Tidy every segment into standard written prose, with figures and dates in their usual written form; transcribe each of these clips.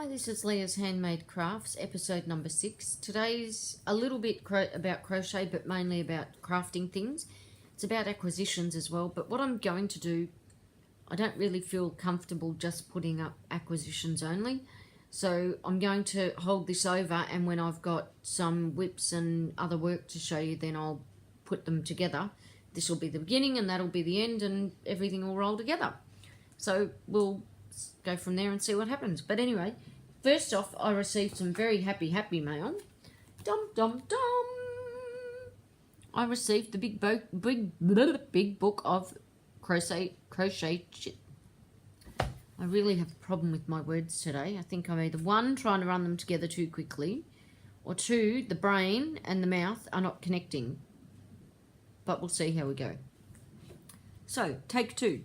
Hi, this is Leah's Handmade Crafts, episode number 6. Today's a little bit about crochet, but mainly about crafting things. It's about acquisitions as well, but what I'm going to do, I don't really feel comfortable just putting up acquisitions only. So I'm going to hold this over, and when I've got some whips and other work to show you, then I'll put them together. This will be the beginning and that'll be the end, and everything will roll together. So we'll go from there and see what happens. But anyway, first off, I received some very happy mail. Dum dum dum. I received the big book of crochet CHIT. I really have a problem with my words today. I think I'm either one, trying to run them together too quickly, or two, the brain and the mouth are not connecting. But we'll see how we go. So, take 2.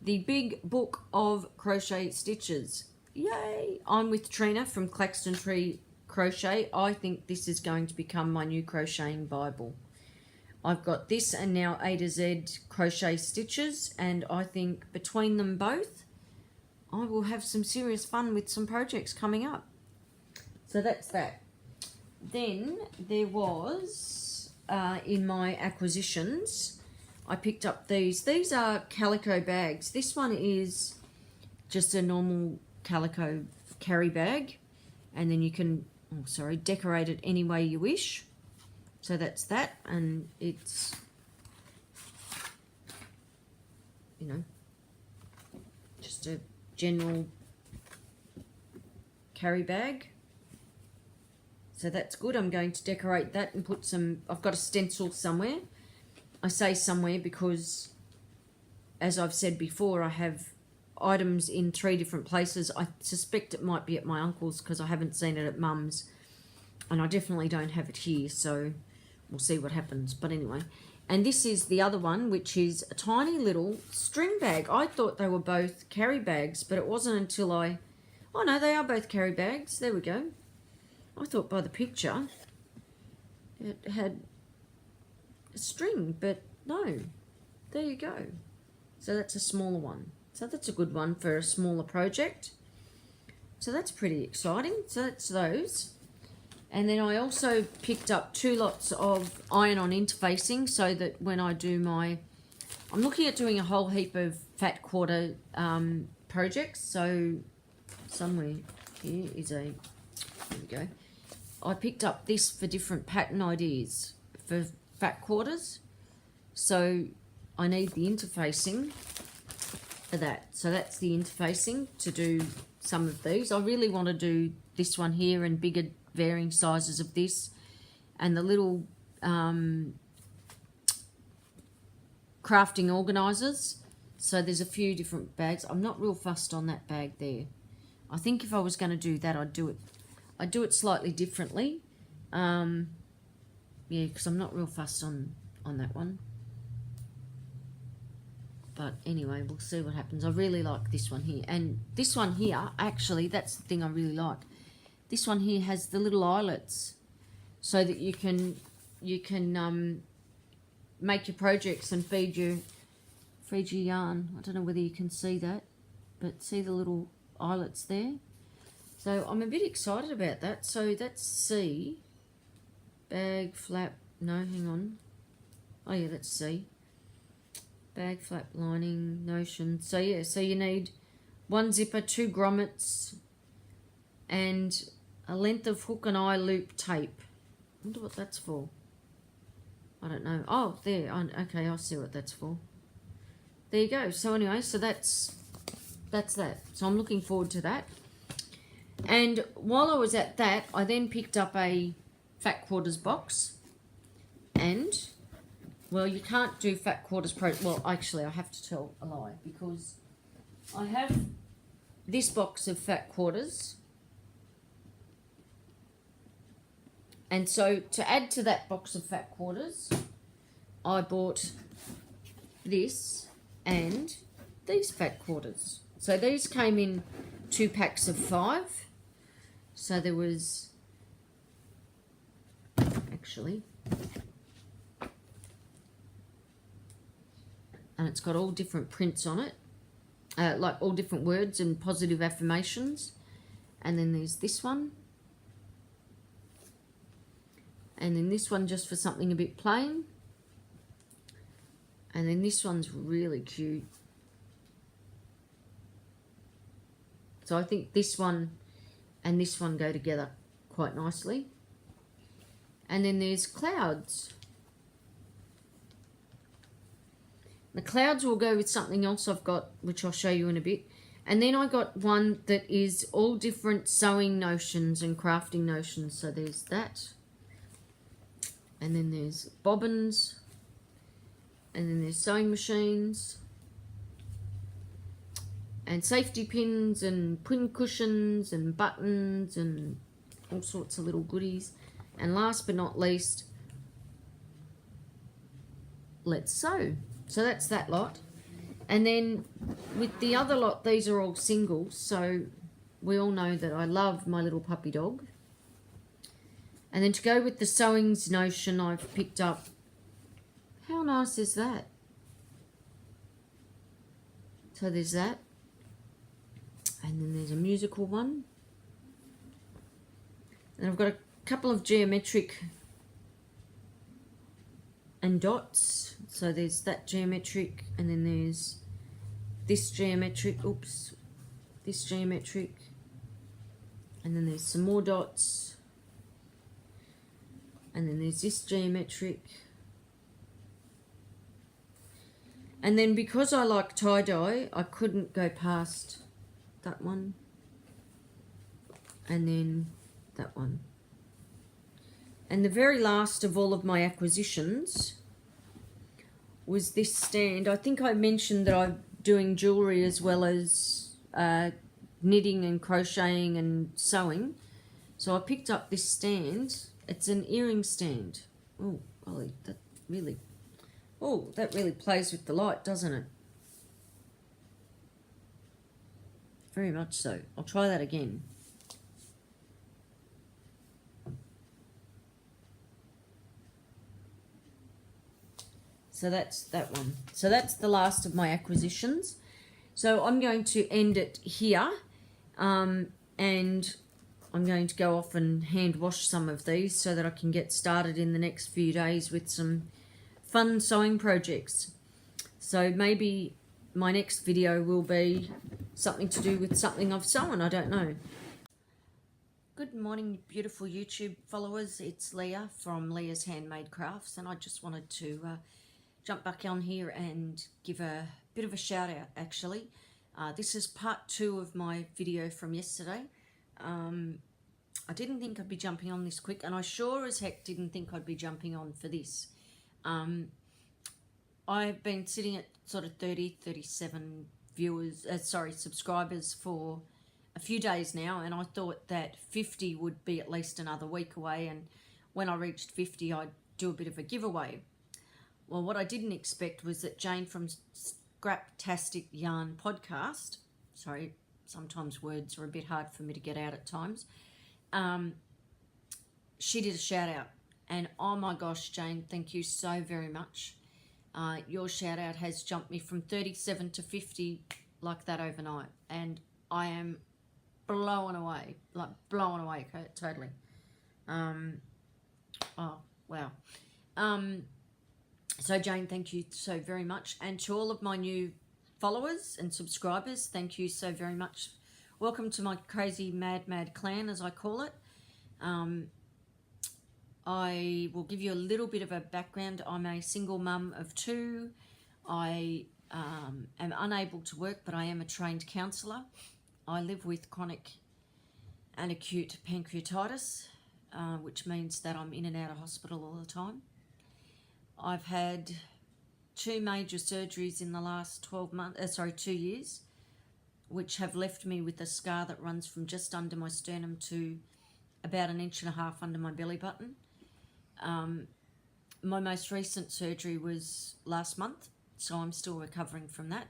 The big book of crochet stitches. Yay! I'm with Trina from Claxton Tree Crochet. I think this is going to become my new crocheting Bible. I've got this and now A to Z crochet stitches, and I think between them both, I will have some serious fun with some projects coming up. So that's that. Then there was, in my acquisitions, I picked up these. These are calico bags. This one is just a normal calico carry bag, and then you can, decorate it any way you wish. So that's that, and it's, just a general carry bag. So that's good. I'm going to decorate that and put some, I've got a stencil somewhere. I say somewhere because, as I've said before, I have items in 3 different places. I suspect it might be at my uncle's because I haven't seen it at mum's, and I definitely don't have it here, so we'll see what happens. But anyway, and this is the other one, which is a tiny little string bag. I thought they were both carry bags, but it wasn't until oh no, they are both carry bags. There we go. I thought by the picture it had a string, but no, there you go. So that's a smaller one. So that's a good one for a smaller project. So that's pretty exciting. So that's those. And then I also picked up 2 lots of iron-on interfacing, so that when I do I'm looking at doing a whole heap of fat quarter projects. So somewhere here is there we go. I picked up this for different pattern ideas for fat quarters. So I need the interfacing for that. So that's the interfacing to do some of these. I really want to do this one here and bigger varying sizes of this, and the little crafting organisers. So there's a few different bags. I'm not real fussed on that bag there. I think if I was going to do that, I'd do it slightly differently. Yeah, because I'm not real fussed on that one. But anyway, we'll see what happens. I really like this one here. And this one here, actually, that's the thing I really like. This one here has the little eyelets, so that you can make your projects and feed your yarn. I don't know whether you can see that, but see the little eyelets there? So I'm a bit excited about that. So that's C. Bag, flap, no, hang on. Oh yeah, that's C. Bag, flap, lining, notion. So yeah, so you need 1 zipper, 2 grommets, and a length of hook and eye loop tape. I wonder what that's for. I don't know. Oh, there. Okay, I see what that's for. There you go. So anyway, so that's that. So I'm looking forward to that. And while I was at that, I then picked up a fat quarters box. And, well, you can't do fat quarters well, actually, I have to tell a lie, because I have this box of fat quarters. And so to add to that box of fat quarters, I bought this and these fat quarters. So these came in 2 packs of 5. So there was, actually, and it's got all different prints on it, like all different words and positive affirmations. And then there's this one. And then this one just for something a bit plain. And then this one's really cute. So I think this one and this one go together quite nicely. And then there's clouds. The clouds will go with something else I've got, which I'll show you in a bit. And then I got one that is all different sewing notions and crafting notions. So there's that. And then there's bobbins. And then there's sewing machines. And safety pins and pin cushions and buttons and all sorts of little goodies. And last but not least, let's sew. So that's that lot. And then with the other lot, these are all singles. So we all know that I love my little puppy dog. And then to go with the sewings notion, I've picked up, how nice is that? So there's that. And then there's a musical one. And I've got a couple of geometric and dots. So there's that geometric, and then there's this geometric, oops, this geometric, and then there's some more dots, and then there's this geometric. And then because I like tie-dye, I couldn't go past that one, and then that one. And the very last of all of my acquisitions was this stand. I think I mentioned that I'm doing jewellery as well as knitting and crocheting and sewing. So I picked up this stand. It's an earring stand. Oh, golly, that really plays with the light, doesn't it? Very much so. I'll try that again. So that's that one. So that's the last of my acquisitions. So I'm going to end it here. And I'm going to go off and hand wash some of these so that I can get started in the next few days with some fun sewing projects. So maybe my next video will be something to do with something I've sewn. I don't know. Good morning, beautiful YouTube followers. It's Leah from Leah's Handmade Crafts, and I just wanted to jump back on here and give a bit of a shout out actually. This is part 2 of my video from yesterday. I didn't think I'd be jumping on this quick, and I sure as heck didn't think I'd be jumping on for this. I've been sitting at sort of 37 subscribers for a few days now, and I thought that 50 would be at least another week away, and when I reached 50 I'd do a bit of a giveaway. Well, what I didn't expect was that Jane from Scraptastic Yarn podcast, sorry, sometimes words are a bit hard for me to get out at times, she did a shout out, and oh my gosh, Jane, thank you so very much. Your shout out has jumped me from 37 to 50 like that overnight, and I am blown away, totally. Oh, wow. So Jane, thank you so very much. And to all of my new followers and subscribers, thank you so very much. Welcome to my crazy mad clan, as I call it. I will give you a little bit of a background. I'm a single mum of 2. I am unable to work, but I am a trained counsellor. I live with chronic and acute pancreatitis, which means that I'm in and out of hospital all the time. I've had 2 major surgeries in the last 2 years, which have left me with a scar that runs from just under my sternum to about 1.5 inches under my belly button. My most recent surgery was last month, so I'm still recovering from that.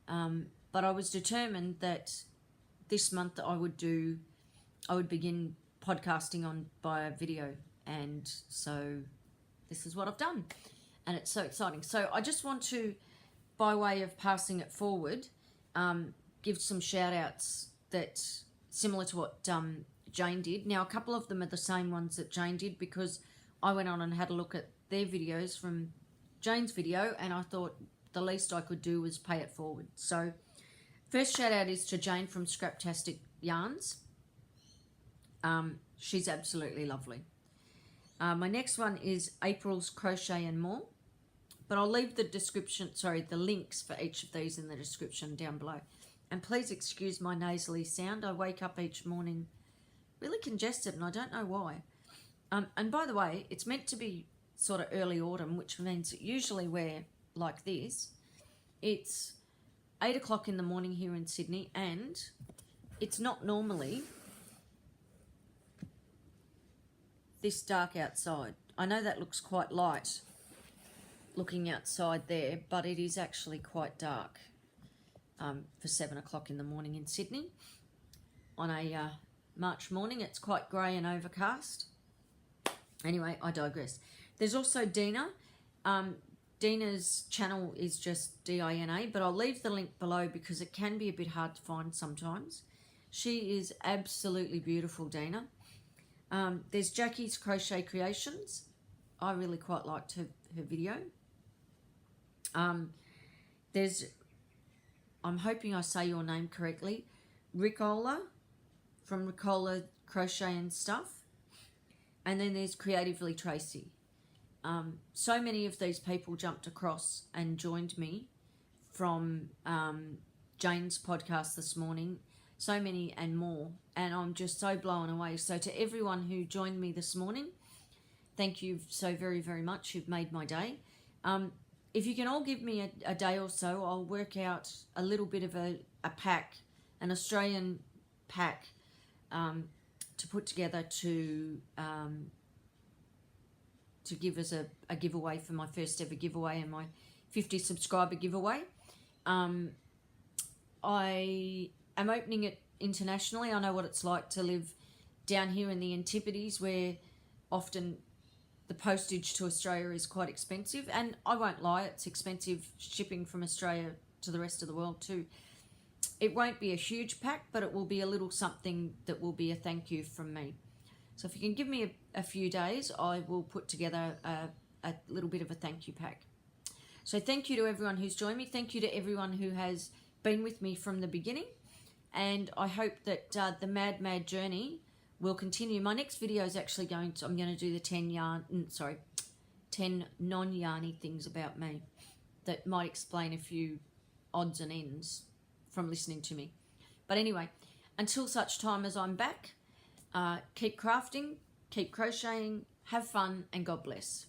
But I was determined that this month I would begin podcasting via video, and so this is what I've done, and it's so exciting. So I just want to, by way of passing it forward, give some shout outs that similar to what Jane did. Now, a couple of them are the same ones that Jane did because I went on and had a look at their videos from Jane's video, and I thought the least I could do was pay it forward. So first shout out is to Jane from Scraptastic Yarns. She's absolutely lovely. My next one is April's Crochet and More, but I'll leave the links for each of these in the description down below. And please excuse my nasally sound. I wake up each morning really congested and I don't know why. And by the way, it's meant to be sort of early autumn, which means that usually we're like this. It's 8 o'clock in the morning here in Sydney, and it's not normally this dark outside. I know that looks quite light looking outside there, but it is actually quite dark for 7 o'clock in the morning in Sydney. On a March morning, it's quite grey and overcast. Anyway, I digress. There's also Dina. Dina's channel is just Dina, but I'll leave the link below because it can be a bit hard to find sometimes. She is absolutely beautiful, Dina. There's Jackie's Crochet Creations. I really quite liked her video. There's, I'm hoping I say your name correctly, Ricola from Ricola Crochet and Stuff. And then there's Creatively Tracy. So many of these people jumped across and joined me from Jane's podcast this morning. So many and more. And I'm just so blown away. So to everyone who joined me this morning, thank you so very, very much. You've made my day. If you can all give me a day or so, I'll work out a little bit of a pack, an Australian pack, to put together to give as a giveaway for my first ever giveaway and my 50 subscriber giveaway. I am opening it internationally. I know what it's like to live down here in the Antipodes, where often the postage to Australia is quite expensive, and I won't lie, it's expensive shipping from Australia to the rest of the world too. It won't be a huge pack, but it will be a little something that will be a thank you from me. So if you can give me a few days, I will put together a little bit of a thank you pack. So thank you to everyone who's joined me. Thank you to everyone who has been with me from the beginning. And I hope that the mad journey will continue. My next video is actually I'm going to do the 10 non-yarny things about me that might explain a few odds and ends from listening to me. But anyway, until such time as I'm back, keep crafting, keep crocheting, have fun, and God bless.